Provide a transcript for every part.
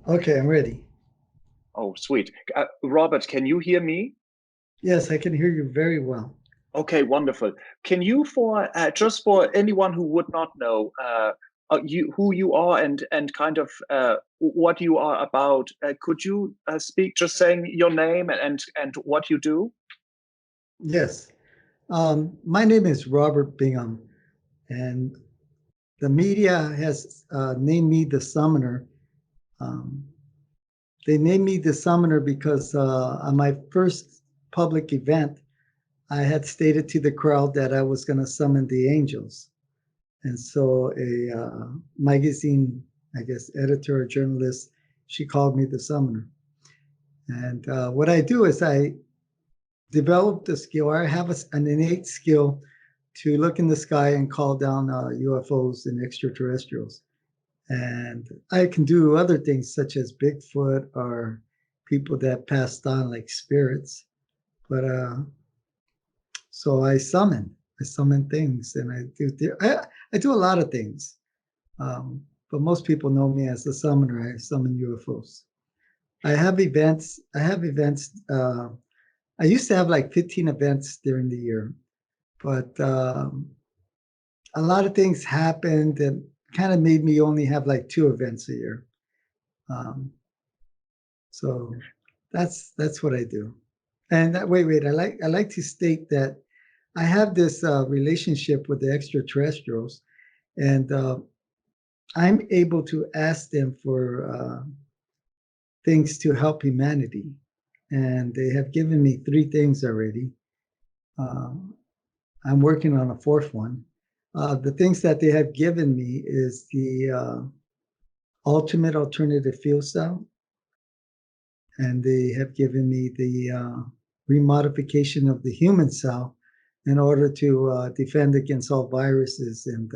Okay, I'm ready. Oh, sweet. Robert, can you hear me? Yes, I can hear you very well. Okay, wonderful. Can you, for just for anyone who would not know, you who you are and kind of what you are about, could you speak just saying your name and what you do? Yes. My name is Robert Bingham, and the media has named me the summoner. Um, they named me the summoner because on my first public event, I had stated to the crowd that I was going to summon the angels. And so a magazine, I guess, editor or journalist, she called me the summoner. And what I do is I developed a skill. I have an innate skill to look in the sky and call down UFOs and extraterrestrials. And I can do other things such as Bigfoot or people that passed on like spirits. But so I summon things, and I do a lot of things. But most people know me as the summoner. I summon UFOs. I have events. I have events. I used to have like 15 events during the year, but a lot of things happened that kind of made me only have like two events a year. Um, so that's what I do. And wait, I like to state that I have this relationship with the extraterrestrials, and I'm able to ask them for things to help humanity, and they have given me three things already. Uh, I'm working on a fourth one. The things that they have given me is the ultimate alternative fuel cell, and they have given me the remodification of the human cell in order to defend against all viruses and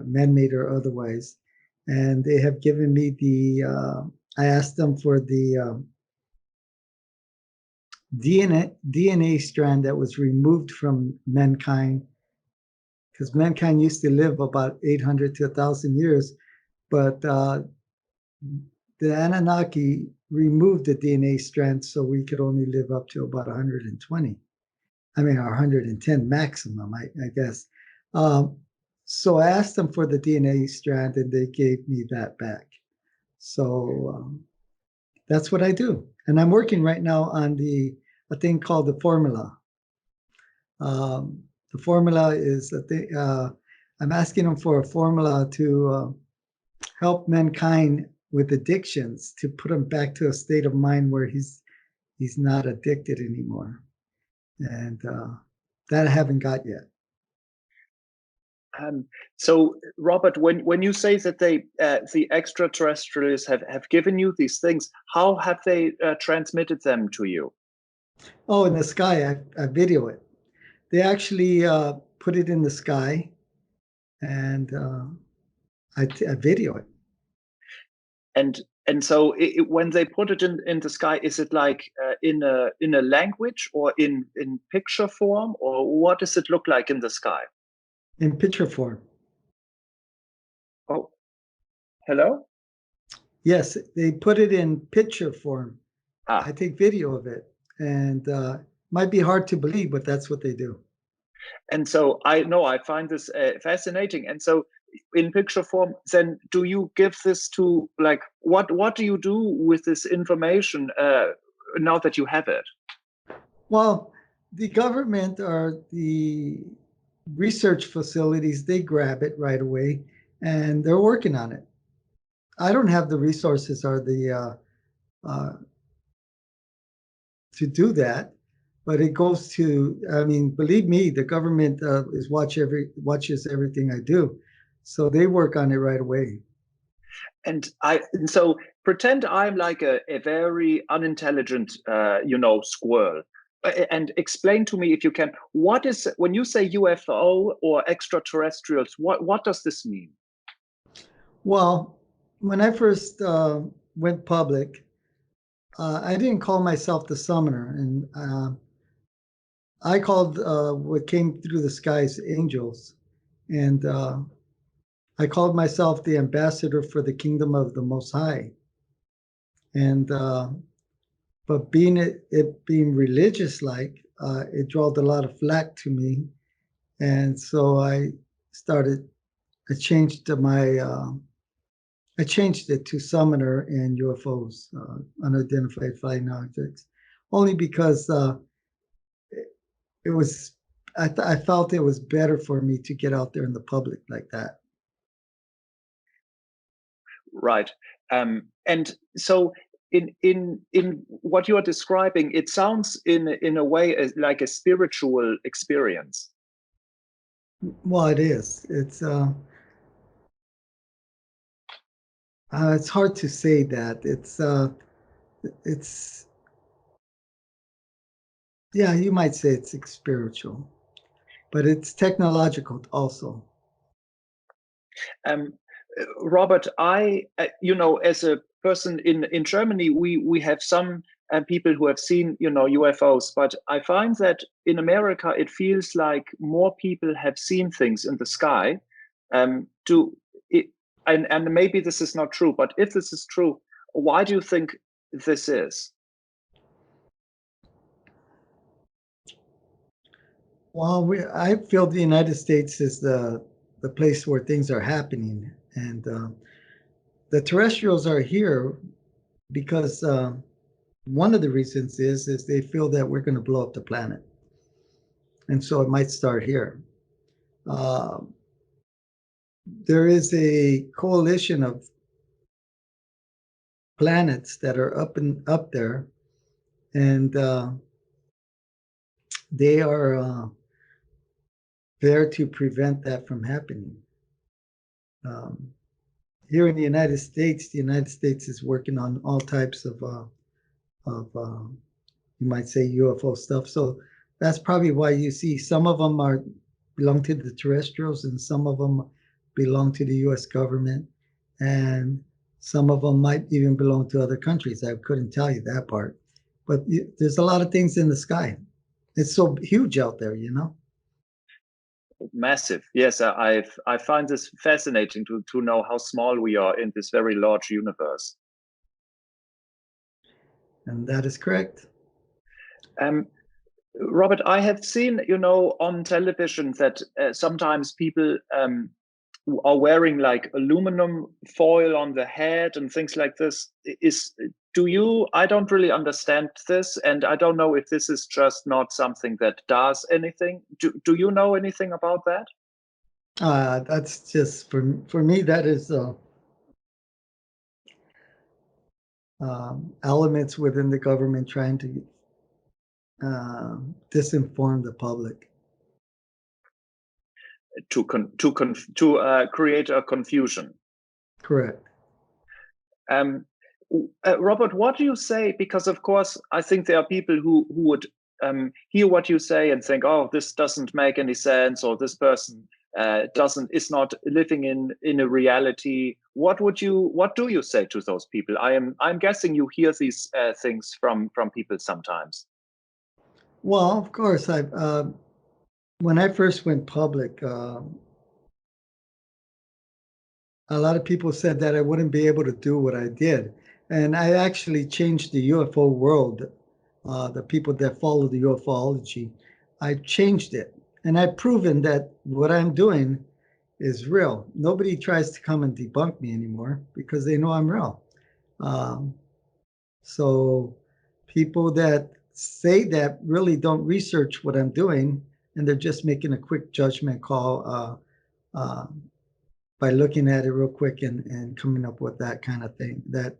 man-made or otherwise. And they have given me the. I asked them for the DNA strand that was removed from mankind because mankind used to live about 800 to 1,000 years, but the Anunnaki removed the DNA strand so we could only live up to about 120. I mean, 110 maximum, I guess. Um, so I asked them for the DNA strand and they gave me that back. So that's what I do. And I'm working right now on a thing called the formula. The formula is a thing, I'm asking them for a formula to help mankind with addictions to put him back to a state of mind where he's not addicted anymore, and that I haven't got yet. Um, so, Robert, when you say that the extraterrestrials have given you these things, how have they transmitted them to you? Oh, in the sky, I video it. They actually put it in the sky, and I video it. And so when they put it in the sky, is it like in a language or in picture form, or what does it look like in the sky? In picture form. Oh, hello. Yes, they put it in picture form. I Ah, take video of it, and might be hard to believe, but that's what they do. and so I know I find this fascinating. And so in picture form, then do you give this to like what do you do with this information now that you have it? Well, the government or the research facilities, they grab it right away and they're working on it. I don't have the resources or the uh, to do that, but it goes to. I mean, believe me, the government is watches everything I do, so they work on it right away. And so pretend I'm like a very unintelligent squirrel. And explain to me if you can, what is when you say UFO or extraterrestrials, what does this mean? Well, when I first went public, I didn't call myself the summoner, and I called what came through the skies angels, and I called myself the ambassador for the kingdom of the Most High. And but it being religious like, it drawed a lot of flack to me, and so started. I changed I changed it to summoner and UFOs, unidentified flying objects, only because it was. I felt it was better for me to get out there in the public like that. Right. And so in what you're describing, it sounds in a way like a spiritual experience. Well, it is. It's hard to say that. It's yeah, you might say it's spiritual, but it's technological also. Um, Robert, as a person in Germany, we have some people who have seen, UFOs, but I find that in America, it feels like more people have seen things in the sky. Do it, and maybe this is not true, but if this is true, why do you think this is? Well, I feel the United States is the place where things are happening, and the terrestrials are here because one of the reasons is they feel that we're going to blow up the planet, and so it might start here. Uh, there is a coalition of planets that are up there, and they are there to prevent that from happening. Um, Here in the United States is working on all types of you might say UFO stuff. So that's probably why you see some of them belong to the terrestrials, and some of them belong to the U.S. government, and some of them might even belong to other countries. I couldn't tell you that part, but there's a lot of things in the sky. It's so huge out there, you know. Massive. Yes, I find this fascinating to know how small we are in this very large universe. And that is correct. Um, Robert, I have seen, on television that sometimes people are wearing like aluminum foil on the head and things like this. I don't really understand this, and I don't know if this is just not something that does anything. Do you know anything about that? That's just for me. That is elements within the government trying to disinform the public. To create a confusion. Correct. Robert, what do you say? Because of course, I think there are people who would hear what you say and think, "Oh, this doesn't make any sense," or "This person is not living in a reality." What do you say to those people? I'm guessing you hear these things from people sometimes. Well, of course, I when I first went public, a lot of people said that I wouldn't be able to do what I did, and I actually changed the UFO world. The people that follow the ufology, I changed it, and I've proven that what I'm doing is real. Nobody tries to come and debunk me anymore because they know I'm real. Um, so people that say that really don't research what I'm doing, and they're just making a quick judgment call uh, by looking at it real quick and coming up with that kind of thing, that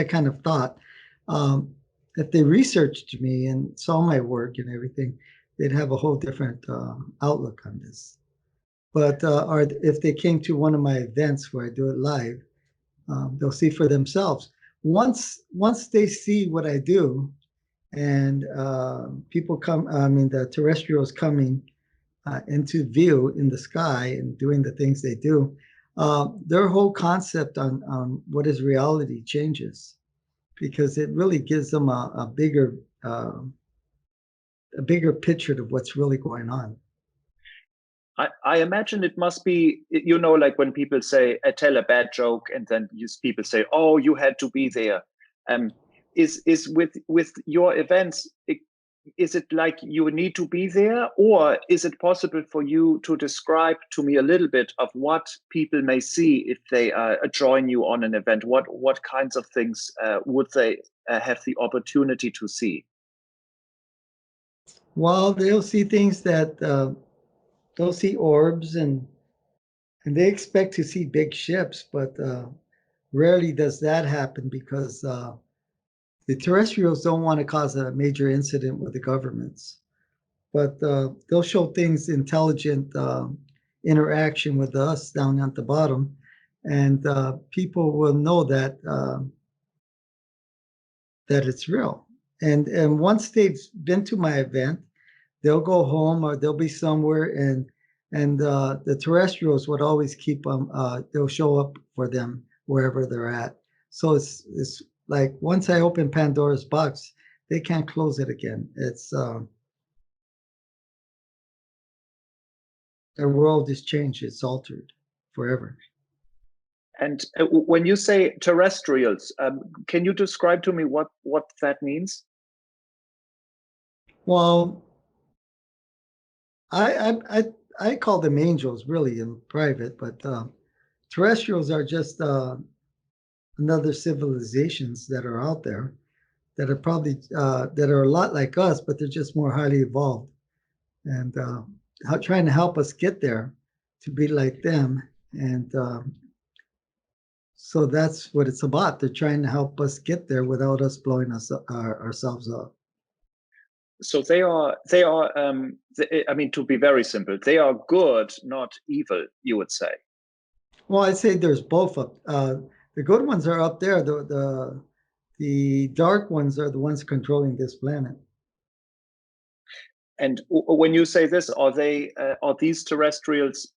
kind of thought. If they researched me and saw my work and everything, they'd have a whole different outlook on this. But or if they came to one of my events where I do it live, they'll see for themselves. Once they see what I do, and people come, I mean, the terrestrials coming into view in the sky and doing the things they do, their whole concept on what is reality changes, because it really gives them a bigger picture of what's really going on. I imagine it must be, you know, like when people say, tell a bad joke, and then people say, oh, you had to be there. Is with your events, is it like you need to be there, or is it possible for you to describe to me a little bit of what people may see if they join you on an event? What kinds of things would they have the opportunity to see? Well, they'll see things that they'll see orbs, and they expect to see big ships, but rarely does that happen because the terrestrials don't want to cause a major incident with the governments. But they'll show things intelligent interaction with us down at the bottom, and people will know that that it's real. And once they've been to my event, they'll go home or they'll be somewhere, and the terrestrials would always keep them. They'll show up for them wherever they're at. So it's like once I open Pandora's box, they can't close it again. It's their world is changed. It's altered forever. And when you say terrestrials, can you describe to me what that means? Well, I call them angels really in private, but terrestrials are just another civilizations that are out there that are probably that are a lot like us, but they're just more highly evolved and trying to help us get there to be like them. And so that's what it's about. They're trying to help us get there without us blowing ourselves up. So I mean, to be very simple, they are good, not evil, you would say. Well, I'd say there's both up. The good ones are up there. The dark ones are the ones controlling this planet. And when you say this, are these terrestrials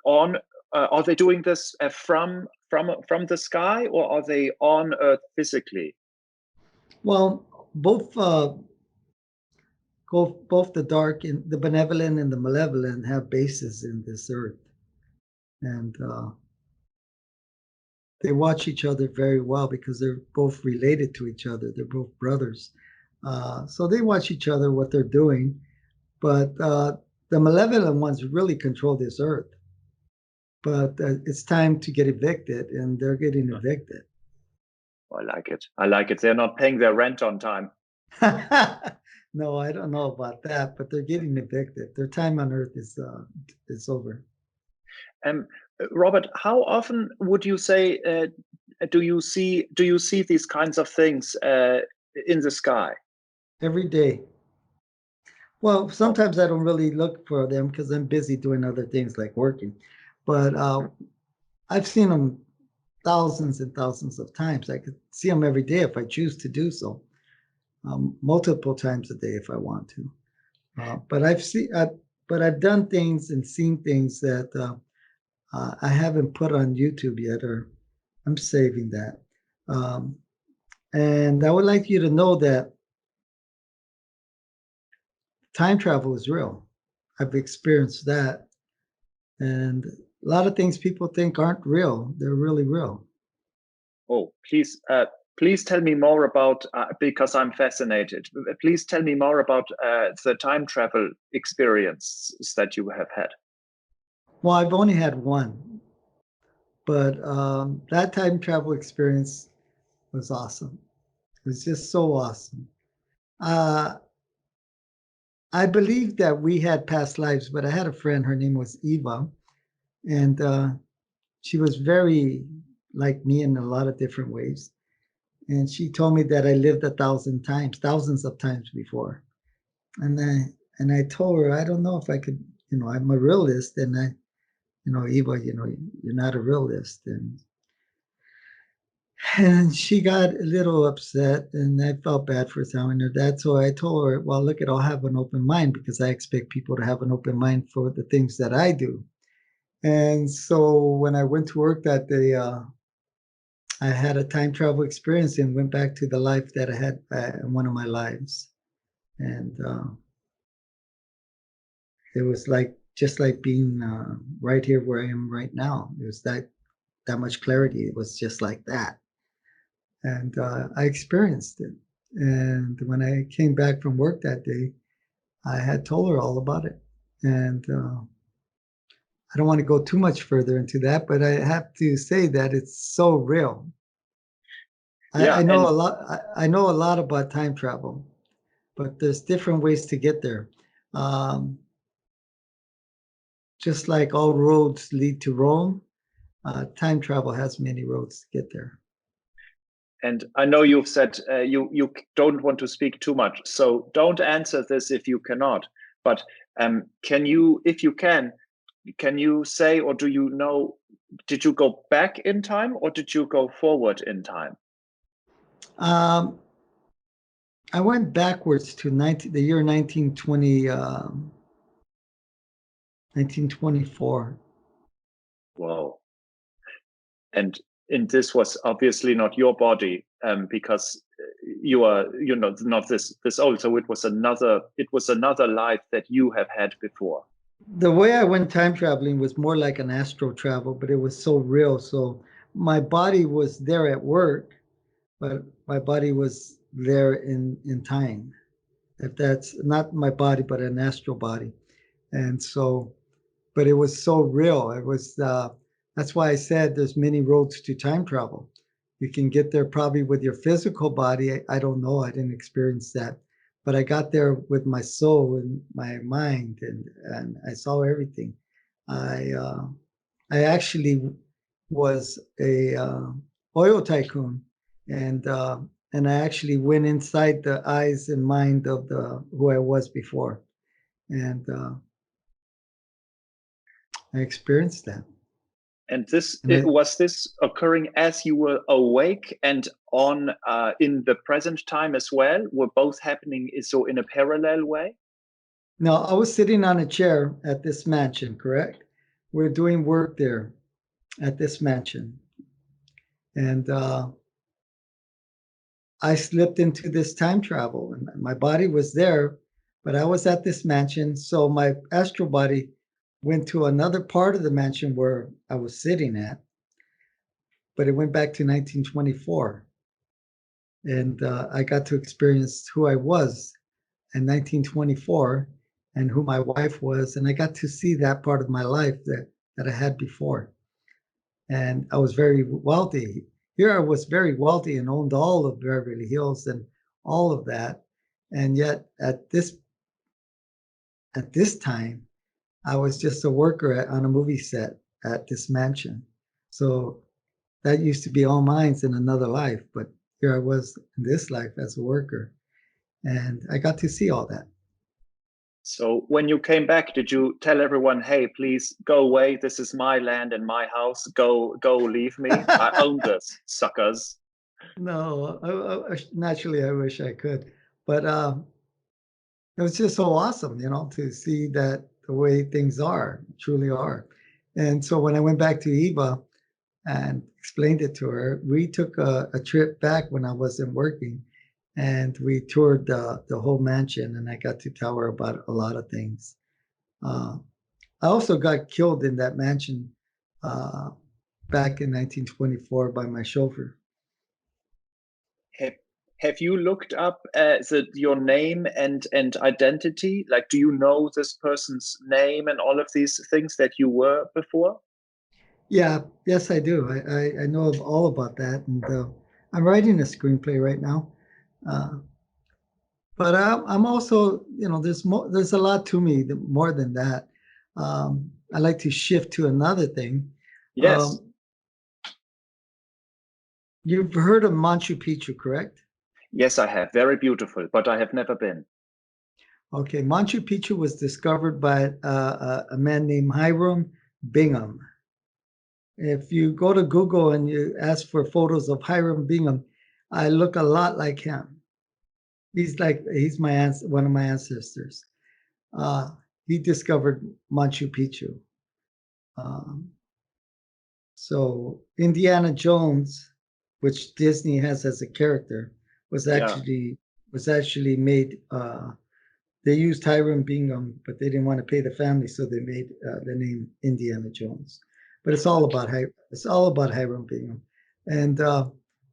on? Are they doing this from the sky, or are they on Earth physically? Well, both the dark and the benevolent and the malevolent have bases in this earth, and they watch each other very well because they're both related to each other. They're both brothers, so they watch each other what they're doing. But the malevolent ones really control this earth. But it's time to get evicted, and they're getting evicted. I like it. I like it. They're not paying their rent on time. No, I don't know about that, but they're getting evicted. Their time on Earth is over. Robert, how often would you say do you see these kinds of things in the sky? Every day. Well, sometimes I don't really look for them because I'm busy doing other things like working. But I've seen them thousands and thousands of times. I could see them every day if I choose to do so, multiple times a day if I want to. But I've done things and seen things that I haven't put on YouTube yet, or I'm saving that. And I would like you to know that time travel is real. I've experienced that. And a lot of things people think aren't real, they're really real. Oh, please tell me more about, because I'm fascinated. Please tell me more about the time travel experiences that you have had. Well, I've only had one, but that time travel experience was awesome. It was just so awesome. I believe that we had past lives, but I had a friend, her name was Eva, and she was very like me in a lot of different ways. And she told me that I lived 1,000 times, thousands of times before. And I told her, I don't know if I could, I'm a realist, and Eva, you're not a realist. And she got a little upset, and I felt bad for telling her that. So I told her, well, look, I'll have an open mind because I expect people to have an open mind for the things that I do. And so when I went to work that day, I had a time travel experience and went back to the life that I had in one of my lives. And it was like just like being right here where I am right now. It was that much clarity. It was just like that, and I experienced it. And when I came back from work that day, I had told her all about it, and I don't want to go too much further into that, but I have to say that it's so real. Yeah, I know and a lot. I know a lot about time travel, but there's different ways to get there. Um, just like all roads lead to Rome, time travel has many roads to get there. I know you've said you don't want to speak too much, so don't answer this if you cannot. But can you, if you can you say, or do you know, did you go back in time or did you go forward in time? Um, I went backwards to the year 1920, 1924. Wow. And this was obviously not your body, because you are, you know, not this old. So it was another life that you have had before. The way I went time traveling was more like an astral travel, but it was so real. So my body was there at work, but my body was there in time. If that's not my body, but an astral body. And so, but it was so real. It was, that's why I said there's many roads to time travel. You can get there probably with your physical body. I don't know. I didn't experience that, but I got there with my soul and my mind, and I saw everything. I, uh, I actually was a oil tycoon, and uh, and I actually went inside the eyes and mind of the who I was before, and I experienced that. And And was this occurring as you were awake and on in the present time as well? Were both happening so in a parallel way? no, I was sitting on a chair at this mansion. Correct? We're doing work there at this mansion, and I slipped into this time travel, and my body was there, but I was at this mansion. So my astral body went to another part of the mansion where I was sitting at, but it went back to 1924. And I got to experience who I was in 1924 and who my wife was. And I got to see that part of my life that I had before. And I was very wealthy. Here I was very wealthy and owned all of Beverly Hills and all of that. And yet at this time, I was just a worker on a movie set at this mansion. So that used to be all mine in another life, but here I was in this life as a worker, and I got to see all that. So when you came back, did you tell everyone, "Hey, please go away. This is my land and my house. Go, leave me. I own this, suckers." No, naturally, I wish I could, but it was just so awesome, to see that the way things are, truly are. And so when I went back to Eva and explained it to her, we took a trip back when I wasn't working, and we toured the whole mansion, and I got to tell her about a lot of things. Uh, I also got killed in that mansion uh, back in 1924 by my chauffeur. Have, have you looked up your name and identity? Like, do you know this person's name and all of these things that you were before? Yeah, yes, I do. I know all about that, and I'm writing a screenplay right now. Uh, but I'm also, there's a lot to me more than that. I like to shift to another thing. Yes. Um, you've heard of Machu Picchu, correct? Yes, I have. Very beautiful, but I have never been. Okay, Machu Picchu was discovered by a man named Hiram Bingham. If you go to Google and you ask for photos of Hiram Bingham, I look a lot like him. He's one of my ancestors. Uh, he discovered Machu Picchu. Um, so Indiana Jones, which Disney has as a character, was Yeah. actually was actually made they used Hiram Bingham, but they didn't want to pay the family, so they made the name Indiana Jones. But it's all about Hiram Bingham, and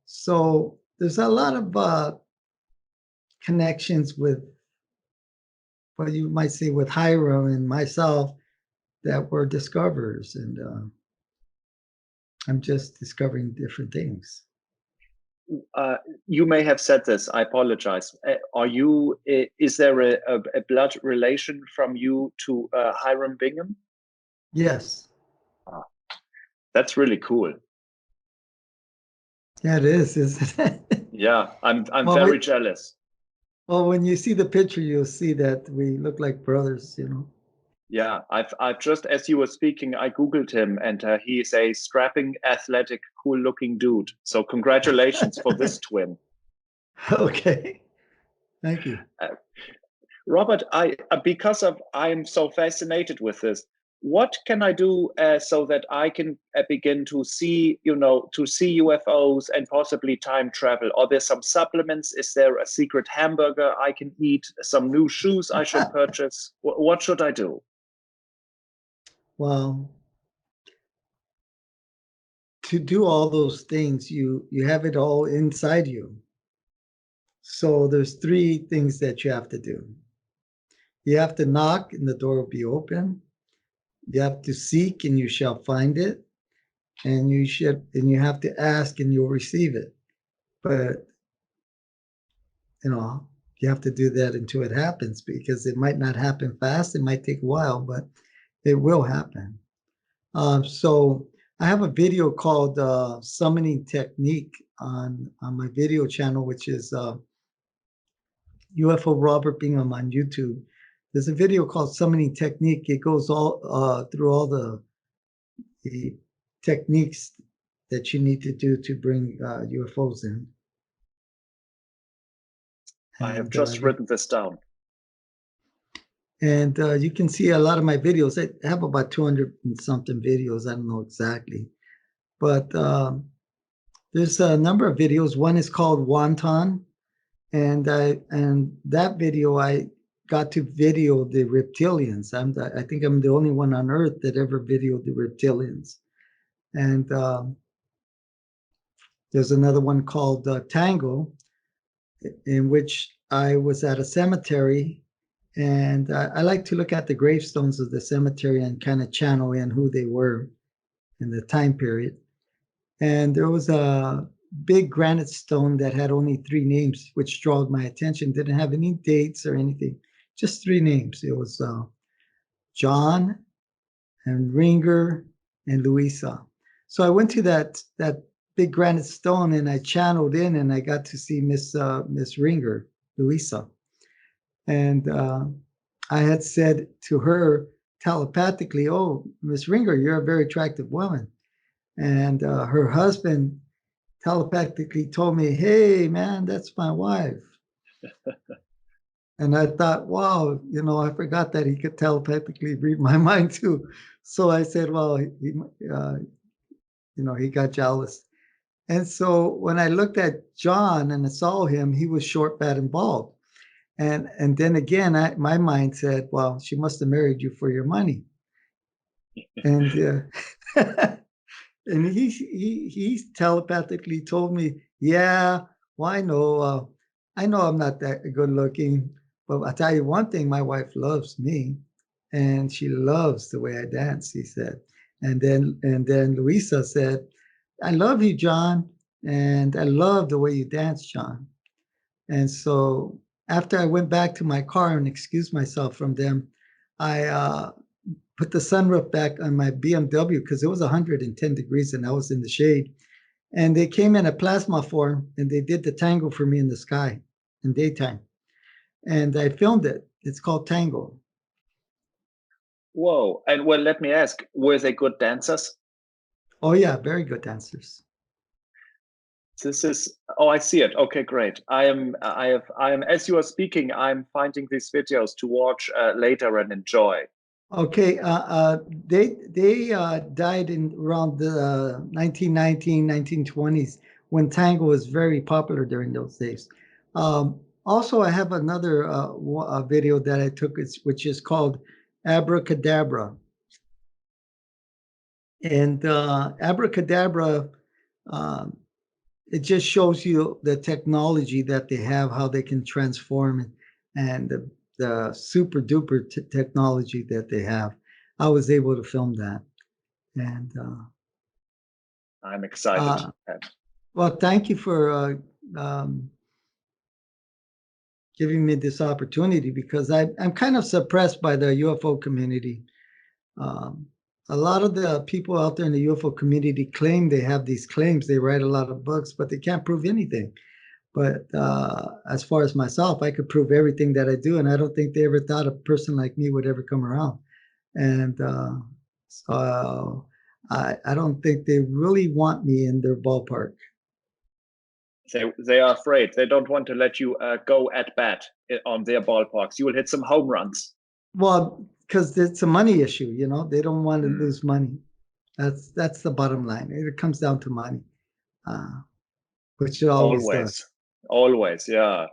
so there's a lot of connections with what you might say with Hiram and myself that were discoverers, and I'm just discovering different things. You may have said this. I apologize. Are you? Is there a blood relation from you to Hiram Bingham? Yes. That's really cool. Yeah, it is, isn't it? Yeah, I'm very jealous. Well, when you see the picture, you'll see that we look like brothers, you know. Yeah, I've just, as you were speaking, I Googled him, and he is a strapping, athletic, cool-looking dude. So congratulations for this twin. Okay, thank you. Robert, because I'm so fascinated with this. What can I do so that I can begin to see, to see UFOs and possibly time travel? Are there some supplements? Is there a secret hamburger I can eat? Some new shoes I should purchase? What should I do? Well, to do all those things, you have it all inside you. So there's three things that you have to do. You have to knock and the door will be open. You have to seek and you shall find it. And you have to ask and you'll receive it. But you have to do that until it happens, because it might not happen fast. It might take a while, but it will happen. So I have a video called Summoning Technique on my video channel, which is UFO Robert Bingham on YouTube. There's a video called Summoning Technique. It goes all through all the techniques that you need to do to bring UFOs in. And, I have just written this down. And you can see a lot of my videos. I have about 200 and something videos. I don't know exactly. But there's a number of videos. One is called Wonton. And that video, I got to video the reptilians. I think I'm the only one on Earth that ever videoed the reptilians. And there's another one called Tango, in which I was at a cemetery. And I like to look at the gravestones of the cemetery and kind of channel in who they were in the time period. And there was a big granite stone that had only 3 names, which drew my attention. Didn't have any dates or anything, just 3 names. It was John and Ringer and Louisa. So I went to that big granite stone and I channeled in, and I got to see Miss Ringer, Louisa. And I had said to her telepathically, "Oh, Miss Ringer, you're a very attractive woman." And her husband telepathically told me, "Hey, man, that's my wife." And I thought, wow, I forgot that he could telepathically read my mind too. So I said, well, he got jealous. And so when I looked at John and I saw him, he was short, fat, and bald. And then again, my mind said, well, she must have married you for your money. And and he telepathically told me, yeah, well, I know I'm not that good looking, but I'll tell you one thing, my wife loves me, and she loves the way I dance, he said. And then Louisa said, I love you, John, and I love the way you dance, John. And so after I went back to my car and excused myself from them, I put the sunroof back on my BMW because it was 110 degrees and I was in the shade. And they came in a plasma form and they did the tango for me in the sky in daytime. And I filmed it. It's called Tango. Whoa. And well, let me ask, were they good dancers? Oh yeah, very good dancers. This is, oh, I see it. Okay, great. I am, as you are speaking, I'm finding these videos to watch later and enjoy. Okay, they died in around the 1919, 1920s when tango was very popular during those days. Also, I have another video that I took, which is called Abracadabra. And Abracadabra, it just shows you the technology that they have, how they can transform, and the super duper technology that they have. I was able to film that. And I'm excited. well, thank you for um, giving me this opportunity, because I'm kind of suppressed by the UFO community. Um, a lot of the people out there in the UFO community claim they have these claims. They write a lot of books, but they can't prove anything. But as far as myself, I could prove everything that I do, and I don't think they ever thought a person like me would ever come around. And so I don't think they really want me in their ballpark. They are afraid. They don't want to let you go at bat on their ballparks. You will hit some home runs. Well, because it's a money issue, you know. They don't want to lose money. That's the bottom line. It comes down to money, which it always does. Always, yeah.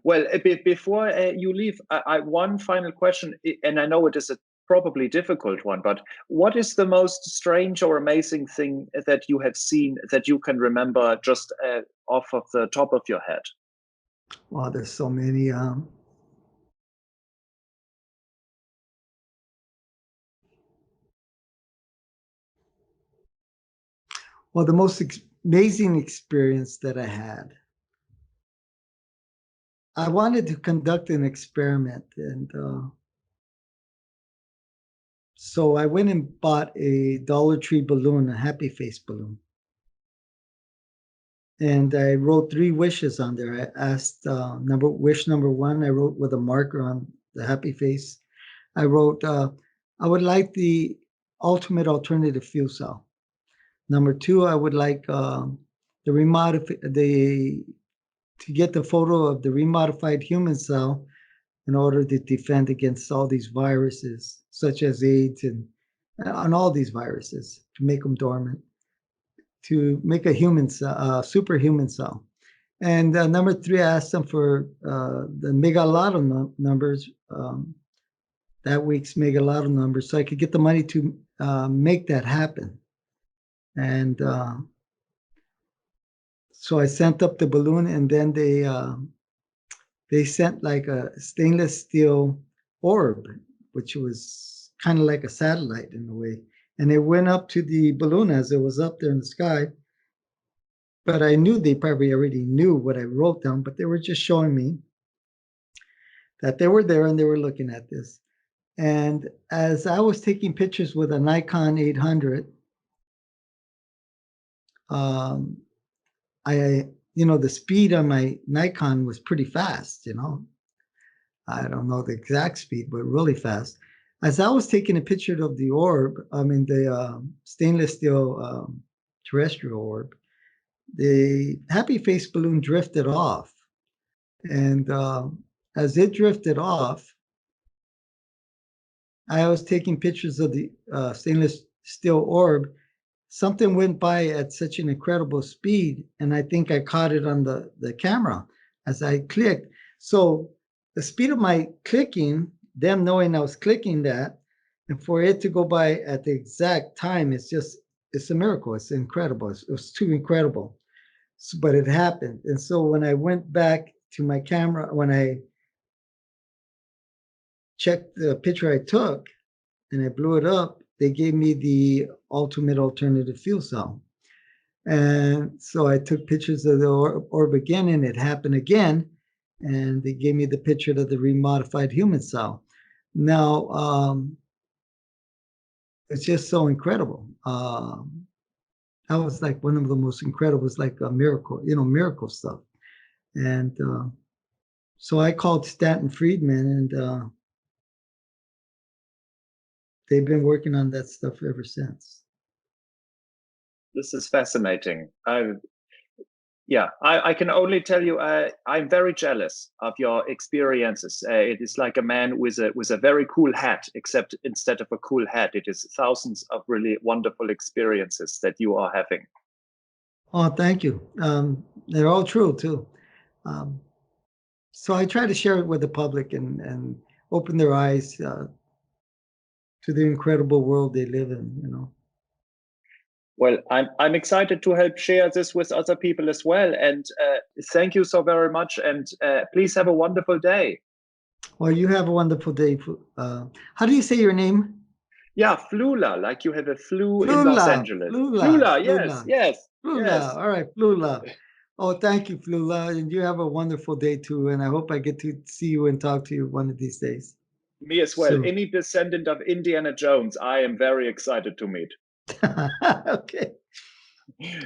Well, before you leave, one final question, and I know it is a probably difficult one, but what is the most strange or amazing thing that you have seen that you can remember just off of the top of your head? Well, there's so many. Well, the most amazing experience that I had, I wanted to conduct an experiment, and so I went and bought a Dollar Tree balloon, a happy face balloon. And I wrote 3 wishes on there. I asked wish number 1, I wrote with a marker on the happy face. I wrote, I would like the ultimate alternative fuel cell. Number 2, I would like to get the photo of the remodified human cell in order to defend against all these viruses, such as AIDS and on all these viruses, to make them dormant, to make a human cell, superhuman cell. And number 3, I asked them for the Mega Lotto numbers, that week's Mega Lotto numbers, so I could get the money to make that happen. And so I sent up the balloon, and then they sent like a stainless steel orb, which was kind of like a satellite in a way. And it went up to the balloon as it was up there in the sky. But I knew they probably already knew what I wrote down, but they were just showing me that they were there and they were looking at this. And as I was taking pictures with a Nikon 800, the speed on my Nikon was pretty fast, you know. I don't know the exact speed, but really fast. As I was taking a picture of the orb, the stainless steel terrestrial orb, the happy face balloon drifted off. And as it drifted off, I was taking pictures of the stainless steel orb. Something went by at such an incredible speed, and I think I caught it on the camera as I clicked. So the speed of my clicking, them knowing I was clicking that, and for it to go by at the exact time, it's a miracle. It's incredible. It was too incredible. So, but it happened. And so when I went back to my camera, when I checked the picture I took and I blew it up, they gave me the ultimate alternative fuel cell. And so I took pictures of the orb again, and it happened again. And they gave me the picture of the remodified human cell. Now, it's just so incredible. That was like one of the most incredible, it's like a miracle, miracle stuff. And so I called Stanton Friedman, and they've been working on that stuff ever since. This is fascinating. I can only tell you, I'm very jealous of your experiences. It is like a man with a very cool hat, except instead of a cool hat, it is thousands of really wonderful experiences that you are having. Oh, thank you. They're all true too. So I try to share it with the public and open their eyes to the incredible world they live in, you know. Well, I'm excited to help share this with other people as well. And thank you so very much. And please have a wonderful day. Well, you have a wonderful day. How do you say your name? Yeah, Flula, like you have a flu in Los Flula, Angeles. Flula, Flula, yes, Flula, yes, Flula. yes. All right, Flula. Oh, thank you, Flula. And you have a wonderful day too. And I hope I get to see you and talk to you one of these days. Me as well. Soon. Any descendant of Indiana Jones, I am very excited to meet. Okay.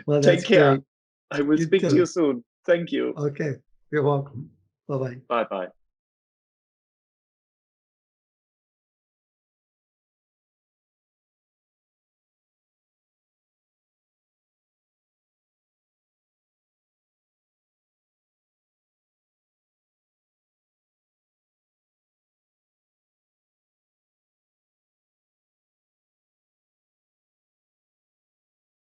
Well, Take that's care. great. I will You speak to you too. soon. Thank you. Okay. You're welcome. Bye-bye. Bye bye.